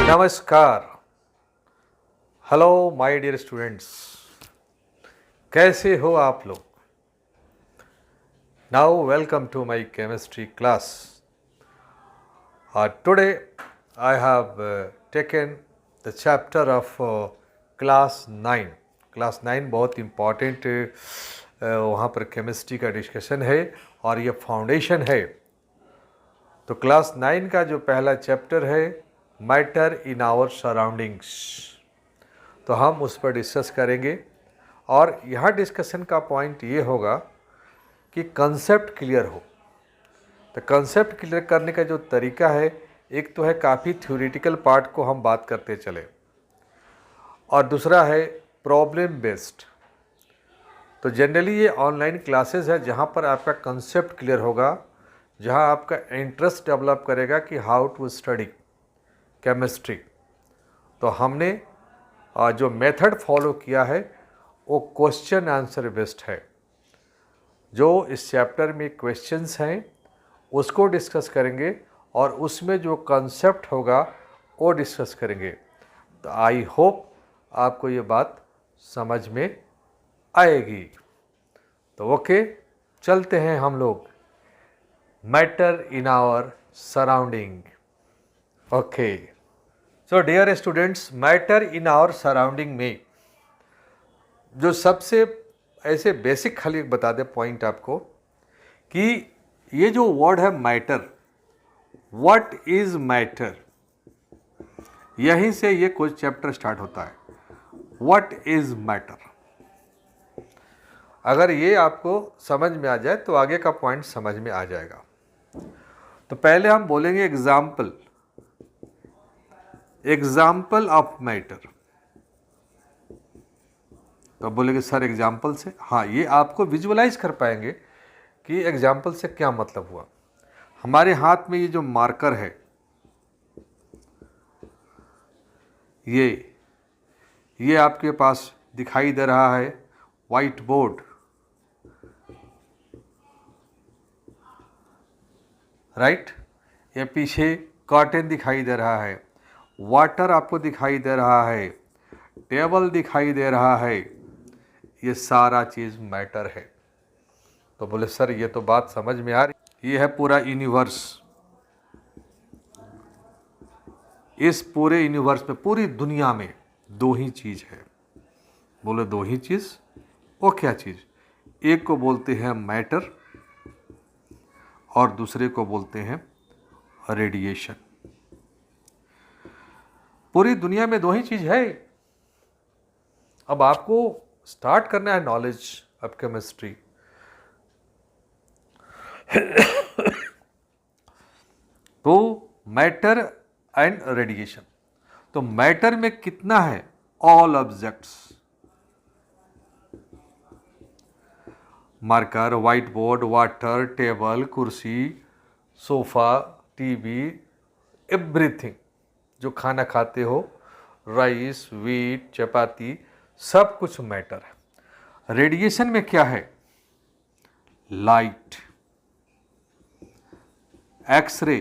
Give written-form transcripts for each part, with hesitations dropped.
नमस्कार। Hello my dear students, कैसे हो आप लोग? Now welcome to my chemistry class. Today I have taken the chapter of class 9। Class 9 बहुत important वहाँ पर केमिस्ट्री का डिस्कशन है और ये फाउंडेशन है। तो क्लास 9 का जो पहला चैप्टर है मैटर इन आवर सराउंडिंग्स, तो हम उस पर डिस्कस करेंगे। और यहाँ डिस्कशन का पॉइंट ये होगा कि कंसेप्ट क्लियर हो। तो कंसेप्ट क्लियर करने का जो तरीका है, एक तो है काफ़ी थ्योरेटिकल पार्ट को हम बात करते चले, और दूसरा है प्रॉब्लम बेस्ड। तो जनरली ये ऑनलाइन क्लासेस है जहाँ पर आपका कंसेप्ट क्लियर होगा, जहाँ आपका इंटरेस्ट डेवलप करेगा कि हाउ टू स्टडी केमिस्ट्री। तो हमने जो मेथड फॉलो किया है वो क्वेश्चन आंसर बेस्ड है। जो इस चैप्टर में क्वेश्चंस हैं उसको डिस्कस करेंगे और उसमें जो कंसेप्ट होगा वो डिस्कस करेंगे। तो आई होप आपको ये बात समझ में आएगी। तो ओके, चलते हैं हम लोग matter in our surrounding. Okay, so dear students, matter in our surrounding में जो सबसे ऐसे बेसिक खाली बता दे पॉइंट आपको कि ये जो वर्ड है मैटर, व्हाट इज मैटर, यहीं से ये कुछ चैप्टर स्टार्ट होता है। व्हाट इज मैटर, अगर ये आपको समझ में आ जाए तो आगे का पॉइंट समझ में आ जाएगा। तो पहले हम बोलेंगे एग्जाम्पल, एग्जाम्पल ऑफ मैटर। तो बोलेंगे सर एग्जाम्पल से, हाँ ये आपको विजुअलाइज कर पाएंगे कि एग्जाम्पल से क्या मतलब हुआ। हमारे हाथ में ये जो मार्कर है, ये आपके पास दिखाई दे रहा है वाइट बोर्ड, राइट। ये पीछे कर्टेन दिखाई दे रहा है, वाटर आपको दिखाई दे रहा है, टेबल दिखाई दे रहा है, ये सारा चीज़ मैटर है। तो बोले सर ये तो बात समझ में आ रही, ये है पूरा यूनिवर्स। इस पूरे यूनिवर्स में, पूरी दुनिया में दो ही चीज़ है। बोले दो ही चीज़, वो क्या चीज़? एक को बोलते हैं मैटर और दूसरे को बोलते हैं रेडिएशन। पूरी दुनिया में दो ही चीज़ है। अब आपको स्टार्ट करना है नॉलेज ऑफ केमिस्ट्री। तो मैटर एंड रेडिएशन, तो मैटर में कितना है? All objects, marker, white board, water, table, कुर्सी, सोफा, टीवी, एवरीथिंग जो खाना खाते हो, राइस, व्हीट, चपाती, सब कुछ मैटर है। रेडिएशन में क्या है? लाइट, एक्सरे,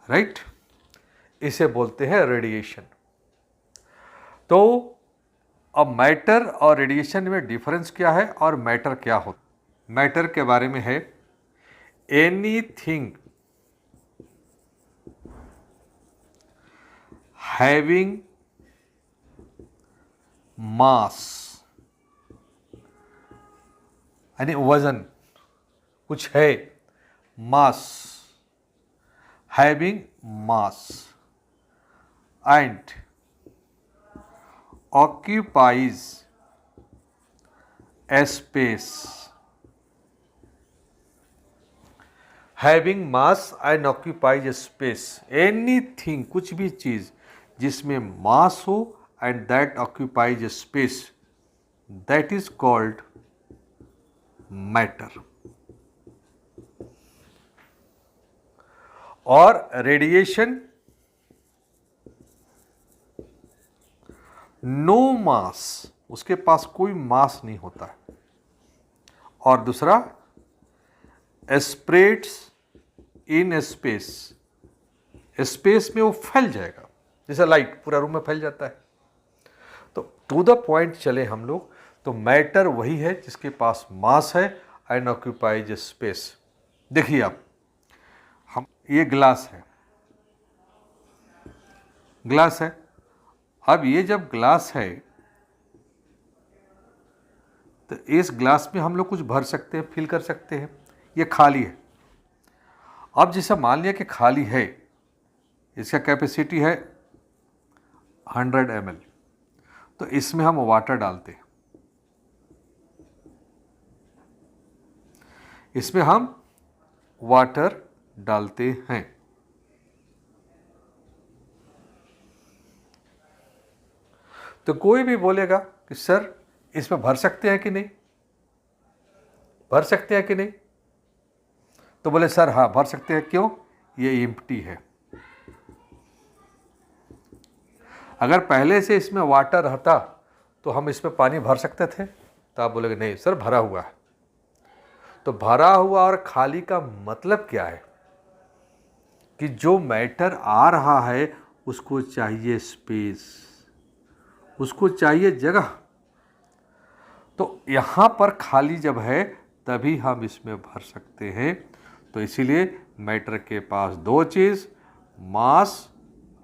राइट, इसे बोलते हैं रेडिएशन। तो अब मैटर और रेडिएशन में डिफरेंस क्या है और मैटर क्या होता? मैटर के बारे में है एनीथिंग हैविंग मास, यानी वजन, कुछ है, mass, having mass and occupies a space, having mass and occupies a space, anything, कुछ भी चीज़ जिसमें मास हो and that occupies a space, that is called matter. और रेडिएशन, नो मास, उसके पास कोई मास नहीं होता है। और दूसरा स्प्रेड्स इन स्पेस, स्पेस में वो फैल जाएगा, जैसे लाइट पूरा रूम में फैल जाता है। तो टू द पॉइंट चले हम लोग, तो मैटर वही है जिसके पास मास है एंड ऑक्यूपाइज स्पेस। देखिए आप, हम ये ग्लास है, ग्लास है। अब ये जब ग्लास है तो इस ग्लास में हम लोग कुछ भर सकते हैं, फिल कर सकते हैं। ये खाली है। अब जैसे मान लिया कि खाली है, इसका कैपेसिटी है 100 ml, तो इसमें हम वाटर डालते हैं, इसमें हम वाटर डालते हैं। तो कोई भी बोलेगा कि सर इसमें भर सकते हैं कि नहीं, भर सकते हैं कि नहीं, तो बोले सर हाँ भर सकते हैं। क्यों? ये एम्प्टी है। अगर पहले से इसमें वाटर रहता तो हम इसमें पानी भर सकते थे, तो आप बोलेंगे नहीं सर भरा हुआ है। तो भरा हुआ और खाली का मतलब क्या है कि जो मैटर आ रहा है उसको चाहिए स्पेस, उसको चाहिए जगह। तो यहाँ पर खाली जब है तभी हम इसमें भर सकते हैं। तो इसीलिए मैटर के पास दो चीज़, मास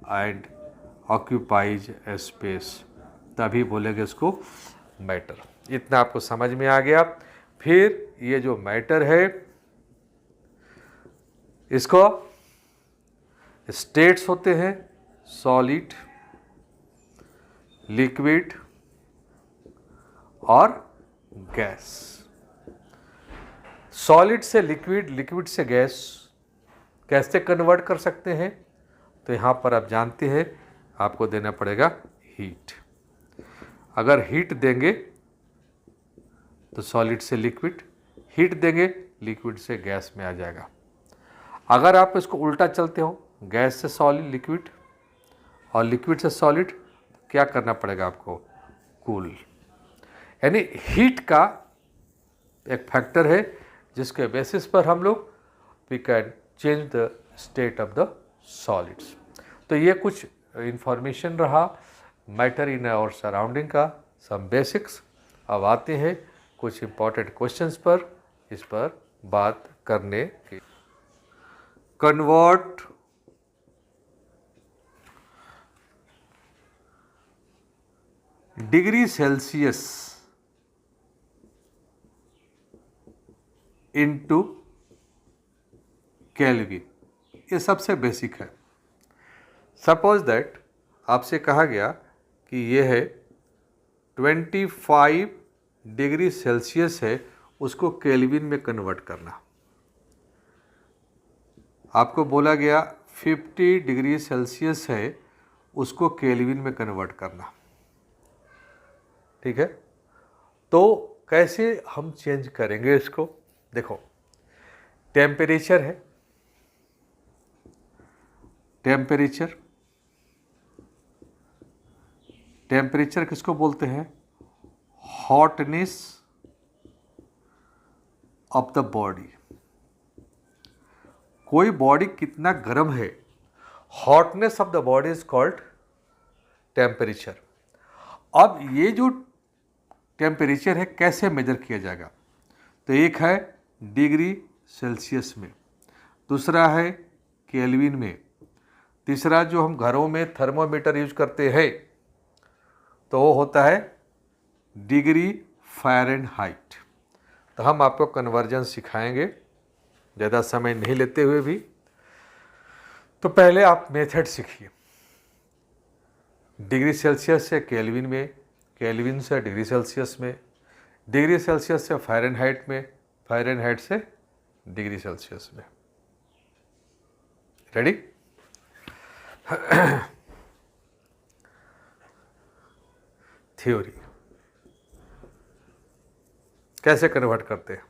एंड ऑक्यूपाइज स्पेस, तभी बोलेंगे इसको मैटर। इतना आपको समझ में आ गया। फिर ये जो मैटर है इसको स्टेट्स होते हैं, सॉलिड, लिक्विड और गैस। सॉलिड से लिक्विड, लिक्विड से गैस कैसे कन्वर्ट कर सकते हैं? तो यहाँ पर आप जानते हैं आपको देना पड़ेगा हीट। अगर हीट देंगे तो सॉलिड से लिक्विड, हीट देंगे लिक्विड से गैस में आ जाएगा। अगर आप इसको उल्टा चलते हो, गैस से सॉलिड लिक्विड और लिक्विड से सॉलिड, क्या करना पड़ेगा आपको? कूल। यानी हीट का एक फैक्टर है जिसके बेसिस पर हम लोग we can change the state of the solids. तो ये कुछ इंफॉर्मेशन रहा मैटर इन आवर सराउंडिंग का, सम बेसिक्स। अब आते हैं कुछ इंपॉर्टेंट क्वेश्चंस पर, इस पर बात करने की। Convert degree Celsius into kelvin, ये सबसे बेसिक है। सपोज दैट आपसे कहा गया कि ये है 25 डिग्री सेल्सियस है, उसको केल्विन में कन्वर्ट करना। आपको बोला गया 50 डिग्री सेल्सियस है, उसको केल्विन में कन्वर्ट करना। ठीक है, तो कैसे हम चेंज करेंगे इसको? देखो, टेम्परेचर है, टेम्परेचर, टेम्परेचर किसको बोलते हैं? Hotness of the body. कोई बॉडी कितना गर्म है, hotness of the body is called temperature. अब ये जो टेम्परेचर है कैसे मेजर किया जाएगा? तो एक है डिग्री सेल्सियस में, दूसरा है केल्विन में, तीसरा जो हम घरों में थर्मोमीटर यूज करते हैं तो वो होता है डिग्री फ़ारेनहाइट। तो हम आपको कन्वर्जन सिखाएंगे ज़्यादा समय नहीं लेते हुए भी। तो पहले आप मेथड सीखिए, डिग्री सेल्सियस से केल्विन में, केल्विन से डिग्री सेल्सियस में, डिग्री सेल्सियस से फ़ारेनहाइट में, फ़ारेनहाइट से डिग्री सेल्सियस में। रेडी? थ्योरी कैसे कन्वर्ट करते हैं?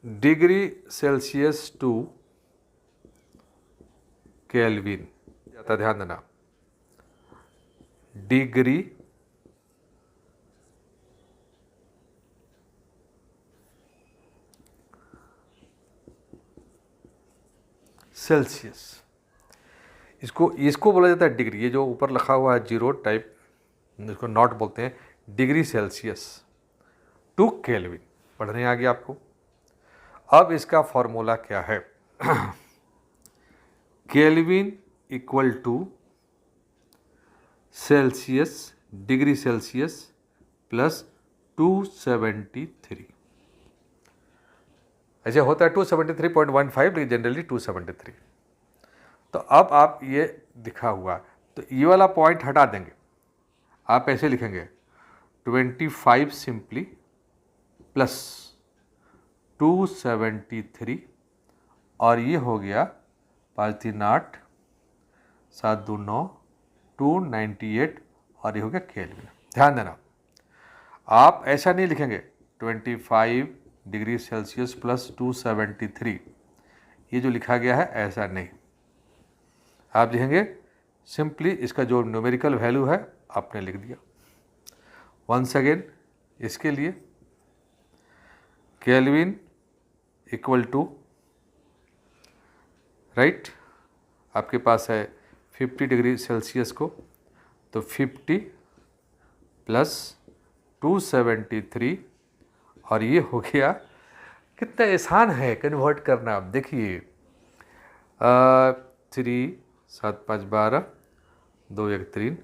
डिग्री सेल्सियस टू केल्विन, जाता ध्यान देना, डिग्री सेल्सियस। इसको इसको बोला जाता है डिग्री। ये जो ऊपर लिखा हुआ है जीरो टाइप, इसको नॉट बोलते हैं, डिग्री सेल्सियस टू केल्विन। पढ़ने आ गया आपको। अब इसका फॉर्मूला क्या है? Kelvin equal to Celsius, degree Celsius plus 273। ऐसे होता है 273.15, लेकिन जनरली 273। तो अब आप ये दिखा हुआ, तो ये वाला पॉइंट हटा देंगे, आप ऐसे लिखेंगे 25 सिंपली प्लस 273, और ये हो गया 5 3 8 7 2 9 298, और ये हो गया केल्विन। ध्यान देना, आप ऐसा नहीं लिखेंगे 25 डिग्री सेल्सियस प्लस 273, ये जो लिखा गया है ऐसा नहीं। आप लिखेंगे सिंपली इसका जो न्यूमेरिकल वैल्यू है आपने लिख दिया। वंस अगेन इसके लिए केल्विन इक्वल टू, राइट, आपके पास है 50 डिग्री सेल्सियस को, तो 50 प्लस 273, और ये हो गया, कितना आसान है कन्वर्ट करना। आप देखिए 3 7 5 12 2 1 3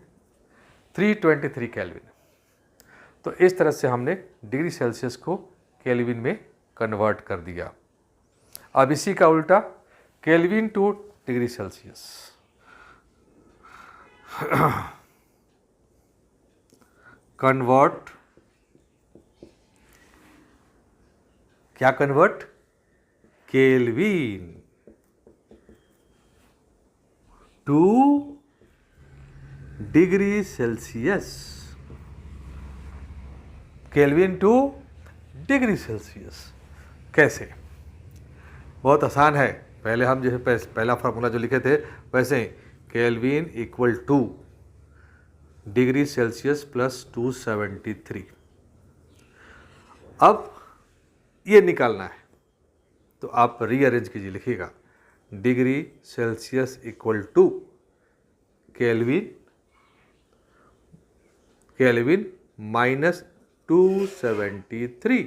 323 केल्विन। तो इस तरह से हमने डिग्री सेल्सियस को केल्विन में कन्वर्ट कर दिया। अब इसी का उल्टा kelvin to degree Celsius. Convert, क्या convert? Kelvin to degree Celsius, kelvin to degree Celsius. कैसे? बहुत आसान है। पहले हम जैसे पहला फार्मूला जो लिखे थे वैसे ही, kelvin equal to degree Celsius plus 273। अब ये निकालना है, तो आप रीअरेंज कीजिए, लिखिएगा degree Celsius equal to kelvin minus 273।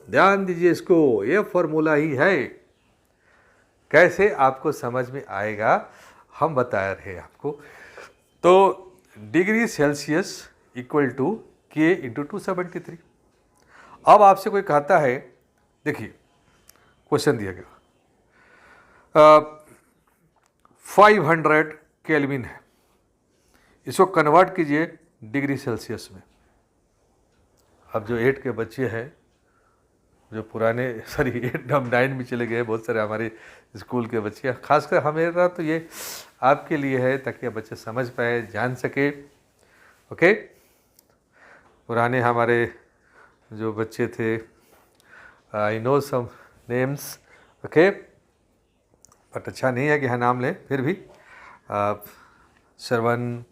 ध्यान दीजिए, इसको, ये फॉर्मूला ही है। कैसे आपको समझ में आएगा हम बता रहे हैं आपको। तो डिग्री सेल्सियस इक्वल टू के इंटू 273। अब आपसे कोई कहता है, देखिए क्वेश्चन दिया गया 500 केल्विन है, इसको कन्वर्ट कीजिए डिग्री सेल्सियस में। अब जो 8 के बच्चे हैं, जो पुराने, सॉरी 8 हम 9 में चले गए, बहुत सारे हमारे स्कूल के बच्चे, खासकर हमेरा तो ये आपके लिए है ताकि बच्चे समझ पाए, जान सके। ओके, पुराने हमारे जो बच्चे थे, I know some names, okay, but अच्छा नहीं है कि हाँ नाम लें, फिर भी श्रवण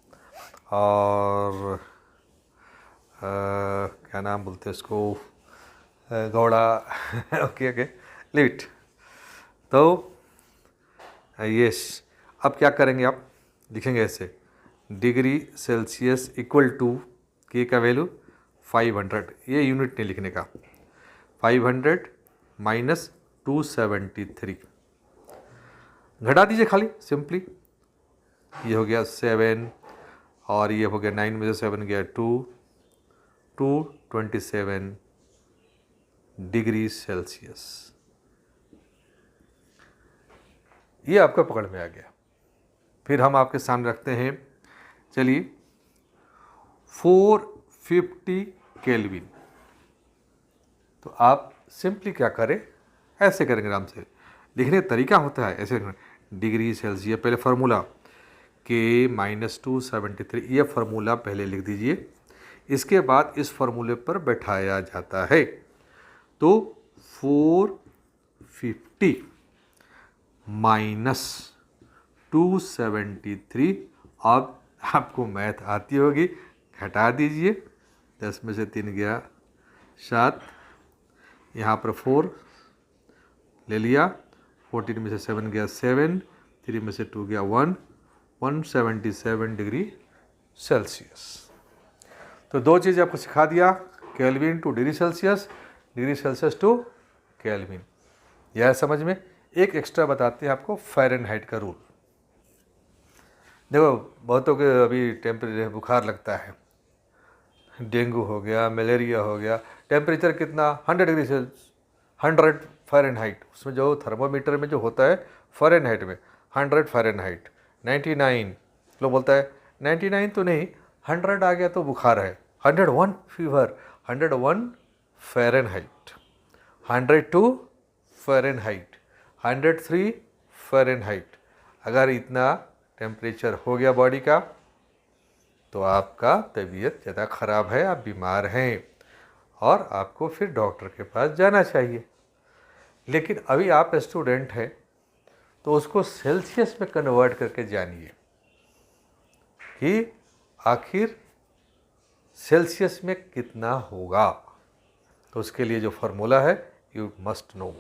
और क्या नाम बोलते हैं इसको, Gowda, okay okay, leave it. तो यस, अब क्या करेंगे, आप लिखेंगे ऐसे डिग्री सेल्सियस इक्वल टू के का वैल्यू 500, ये यूनिट नहीं लिखने का, 500 माइनस 273, घटा दीजिए खाली सिंपली। ये हो गया 7, और ये हो गया 9 में से 7 गया 227 डिग्री सेल्सियस। ये आपका पकड़ में आ गया। फिर हम आपके सामने रखते हैं, चलिए 450 केल्विन। तो आप सिंपली क्या करें, ऐसे करेंगे, आराम से लिखने का तरीका होता है ऐसे, डिग्री सेल्सियस पहले फार्मूला के माइनस 273, ये फार्मूला पहले लिख दीजिए, इसके बाद इस फार्मूले पर बैठाया जाता है। तो 450 माइनस 273, अब आपको मैथ आती होगी, घटा दीजिए, 10 में से 3 गया 7, यहाँ पर 4 ले लिया, 14 में से 7 गया 7, 3 में से 2 गया 1, 177 डिग्री सेल्सियस। तो दो चीज़ आपको सिखा दिया, kelvin to degree Celsius to kelvin, यह समझ में। एक एक्स्ट्रा बताते हैं आपको, फ़ारेनहाइट का रूल। देखो बहुतों के अभी टेम्परेचर बुखार लगता है, डेंगू हो गया, मलेरिया हो गया, टेम्परेचर कितना 100 डिग्री सेल्सियस, 100 फ़ारेनहाइट, उसमें जो थर्मोमीटर में जो होता है फ़ारेनहाइट में 100 फ़ारेनहाइट, 99 लोग बोलता है 99 तो नहीं, 100 आ गया तो बुखार है, 101 फीवर, 101 फ़ारेनहाइट, 102 फ़ारेनहाइट, 103 फ़ारेनहाइट। अगर इतना टेम्परेचर हो गया बॉडी का तो आपका तबीयत ज़्यादा ख़राब है, आप बीमार हैं और आपको फिर डॉक्टर के पास जाना चाहिए। लेकिन अभी आप स्टूडेंट हैं तो उसको सेल्सियस में कन्वर्ट करके जानिए कि आखिर सेल्सियस में कितना होगा। तो उसके लिए जो फार्मूला है you must know.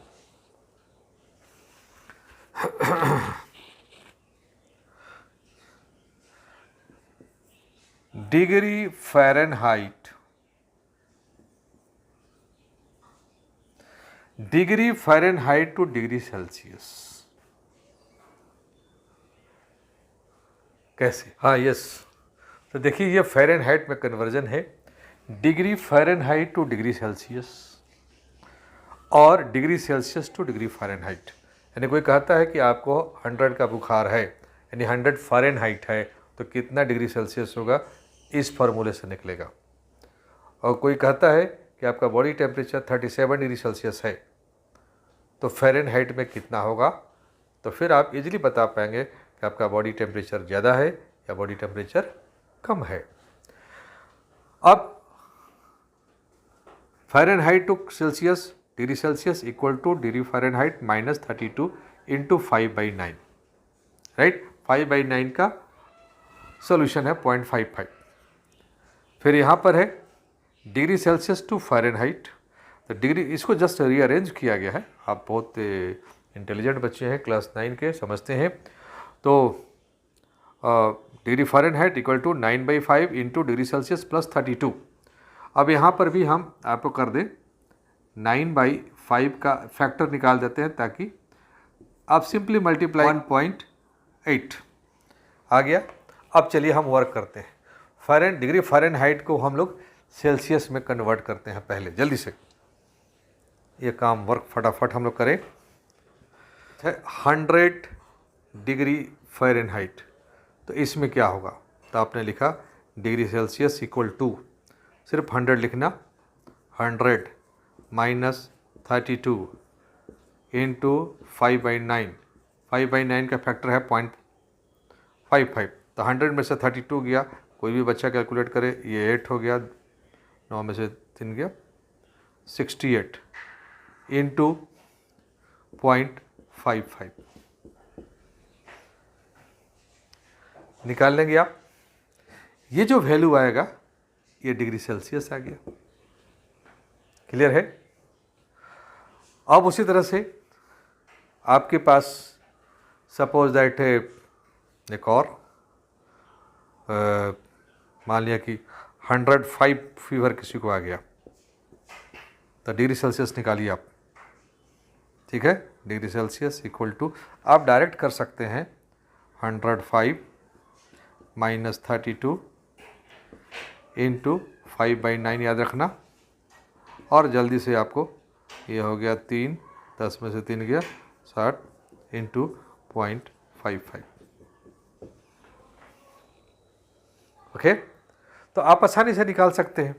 Degree Fahrenheit, degree Fahrenheit to degree Celsius कैसे? हाँ यस, तो देखिए ये फ़ारेनहाइट में कन्वर्जन है, degree Fahrenheit to degree Celsius और degree Celsius to degree Fahrenheit. यानी कोई कहता है कि आपको 100 का बुखार है, यानी 100 फ़ारेनहाइट है, तो कितना डिग्री सेल्सियस होगा, इस फार्मूले से निकलेगा। और कोई कहता है कि आपका बॉडी टेम्परेचर 37 डिग्री सेल्सियस है, तो फ़ारेनहाइट में कितना होगा, तो फिर आप इजीली बता पाएंगे कि आपका बॉडी टेम्परेचर ज़्यादा है या बॉडी टेम्परेचर कम है। अब Fahrenheit to Celsius, degree Celsius equal to degree Fahrenheit minus 32 into 5/9, right. 5/9 का सोल्यूशन है 0.55। फिर यहाँ पर है डिग्री सेल्सियस टू फ़ारेनहाइट, तो डिग्री इसको जस्ट रीअरेंज किया गया है। आप बहुत इंटेलिजेंट बच्चे हैं, क्लास 9 के, समझते हैं। तो degree Fahrenheit equal to 9/5 into degree Celsius plus 32। अब यहाँ पर भी हम आपको कर दें 9/5 का फैक्टर निकाल देते हैं, ताकि आप सिंपली मल्टीप्लाई 1.8 आ गया। अब चलिए हम वर्क करते हैं। डिग्री फ़ारेनहाइट को हम लोग सेल्सियस में कन्वर्ट करते हैं। पहले जल्दी से ये काम वर्क फटाफट हम लोग करें। 100 डिग्री फ़ारेनहाइट, तो इसमें क्या होगा, तो आपने लिखा डिग्री सेल्सियस इक्वल टू, सिर्फ 100 लिखना, 100 माइनस 32 इंटू 5/9, 5/9 का फैक्टर है 0.55, तो 100 में से 32 गया, कोई भी बच्चा कैलकुलेट करे, ये 8 हो गया, 9 में से 3 गया 68 इंटू 0.55 निकाल लेंगे आप। ये जो वैल्यू आएगा ये डिग्री सेल्सियस आ गया। क्लियर है? अब उसी तरह से आपके पास सपोज दैट एक और मान लिया कि 105 फीवर किसी को आ गया, तो डिग्री सेल्सियस निकालिए आप। ठीक है, डिग्री सेल्सियस इक्वल टू, आप डायरेक्ट कर सकते हैं 105 माइनस 32 इंटू 5/9 याद रखना, और जल्दी से आपको ये हो गया 3, 10 में से 3 गया 60 इंटू 0.55। ओके, तो आप आसानी से निकाल सकते हैं।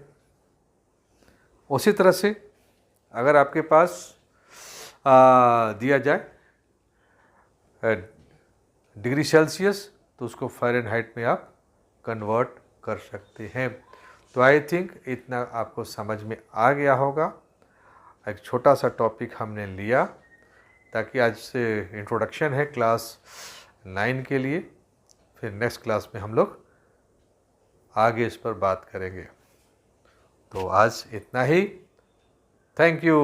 उसी तरह से अगर आपके पास दिया जाए डिग्री सेल्सियस, तो उसको फ़ारेनहाइट में आप कन्वर्ट कर सकते हैं। तो आई थिंक इतना आपको समझ में आ गया होगा। एक छोटा सा टॉपिक हमने लिया, ताकि आज से इंट्रोडक्शन है क्लास 9 के लिए, फिर नेक्स्ट क्लास में हम लोग आगे इस पर बात करेंगे। तो आज इतना ही। Thank you.